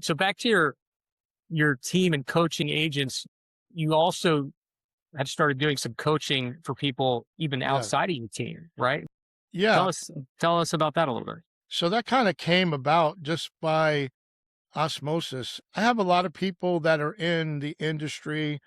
So back to your team and coaching agents, you also have started doing some coaching for people even Yeah. outside of your team, right? Yeah. Tell us about that a little bit. So that kind of came about just by osmosis. I have a lot of people that are in the industry,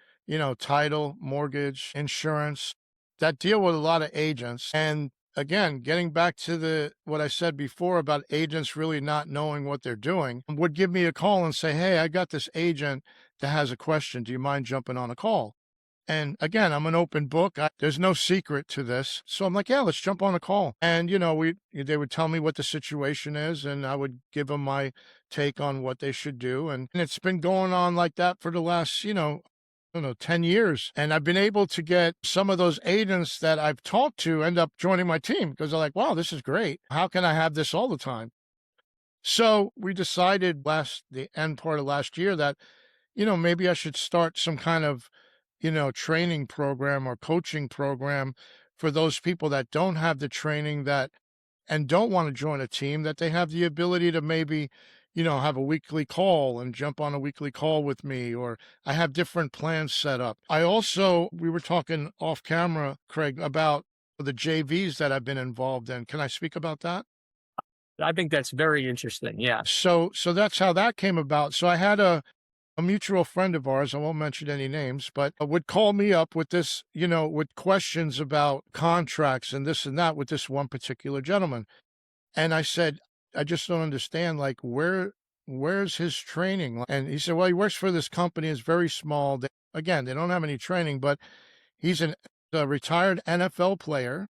title, mortgage, insurance, that deal with a lot of agents. And again, getting back to what I said before about agents really not knowing what they're doing, would give me a call and say, "Hey, I got this agent that has a question. Do you mind jumping on a call?" And again, I'm an open book. There's no secret to this. So I'm like, yeah, let's jump on a call. And, they would tell me what the situation is, and I would give them my take on what they should do. And it's been going on like that for the last, I don't know, 10 years. And I've been able to get some of those agents that I've talked to end up joining my team because they're like, wow, this is great. How can I have this all the time? So we decided the end part of last year that maybe I should start some kind of, training program or coaching program for those people that don't have the training and don't want to join a team, that they have the ability to maybe, have a weekly call and jump on a weekly call with me, or I have different plans set up. We were talking off camera, Craig, about the JVs that I've been involved in. Can I speak about that? I think that's very interesting. Yeah. So that's how that came about. So I had a mutual friend of ours, I won't mention any names, but would call me up with this, with questions about contracts and this and that with this one particular gentleman. And I said, I just don't understand, like, where's his training? And he said, well, he works for this company. It's very small. Again, they don't have any training, but he's a retired NFL player.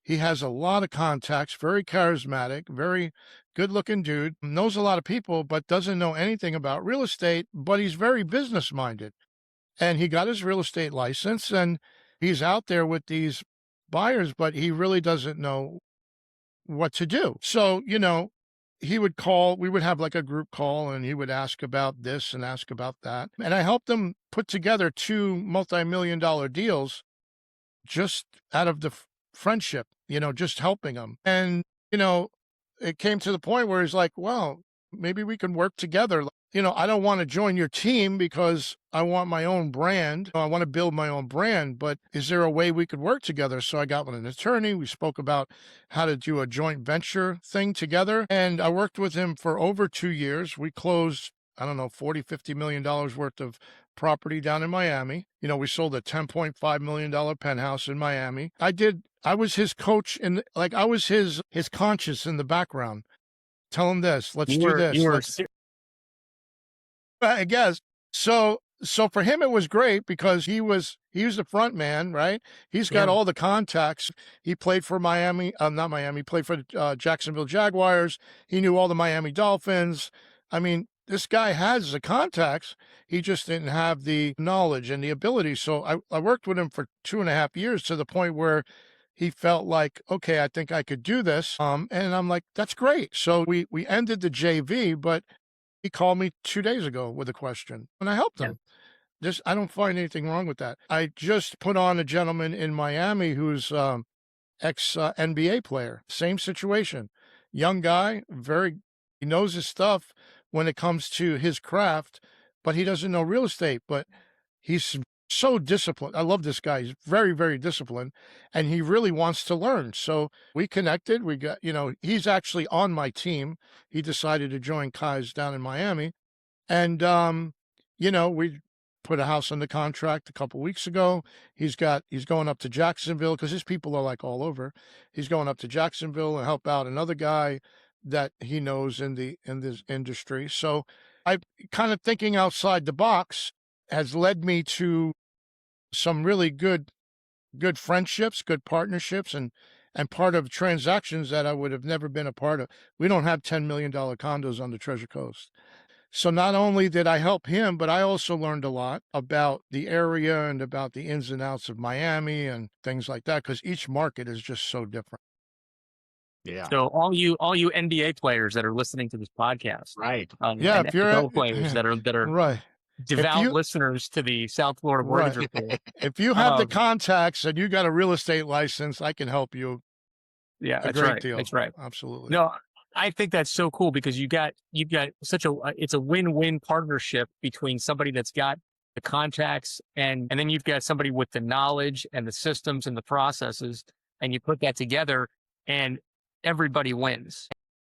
He has a lot of contacts, very charismatic, very good looking dude, knows a lot of people, but doesn't know anything about real estate, but he's very business minded. And he got his real estate license and he's out there with these buyers, but he really doesn't know what to do. So, we would have like a group call and he would ask about this and ask about that. And I helped him put together two multi-million dollar deals just out of the friendship, just helping him. And, it came to the point where he's like, well, maybe we can work together. I don't want to join your team because I want my own brand. I want to build my own brand, but is there a way we could work together? So I got with an attorney. We spoke about how to do a joint venture thing together. And I worked with him for over 2 years. We closed, I don't know, $40-50 million worth of property down in Miami. We sold a $10.5 million penthouse in Miami. I was his coach and like I was his conscience in the background. Tell him this, let's do You this. were I guess. So for him it was great because he was the front man, right? He's got yeah. all the contacts. He played for Miami, not Miami, he played for the Jacksonville Jaguars. He knew all the Miami Dolphins. I mean, this guy has the contacts. He just didn't have the knowledge and the ability. So I worked with him for 2.5 years to the point where he felt like, okay, I think I could do this. And I'm like, that's great. So we ended the JV, but he called me 2 days ago with a question and I helped Yeah. him. I don't find anything wrong with that. I just put on a gentleman in Miami who's ex NBA player. Same situation. Young guy, he knows his stuff when it comes to his craft, but he doesn't know real estate. But he's so disciplined. I love this guy. He's very, very disciplined and he really wants to learn. So we connected. We got, he's actually on my team. He decided to join Kai's down in Miami. And, we put a house under contract a couple weeks ago. He's going up to Jacksonville because his people are like all over. He's going up to Jacksonville and help out another guy that he knows in this industry. So I kind of thinking outside the box has led me to some really good friendships, good partnerships, and part of transactions that I would have never been a part of. We don't have $10 million condos on the Treasure Coast. So not only did I help him, but I also learned a lot about the area and about the ins and outs of Miami and things like that, because each market is just so different. Yeah. So all you NBA players that are listening to this podcast, Right. Yeah, and if you're NFL players that are right, devout listeners to the South Florida Mortgage right, Report. if you have the Um, contacts and you got a real estate license, I can help you yeah, a that's great right. deal. That's right. Absolutely. No, I think that's so cool because you've got such a it's a win-win partnership between somebody that's got the contacts and then you've got somebody with the knowledge and the systems and the processes, and you put that together and everybody wins.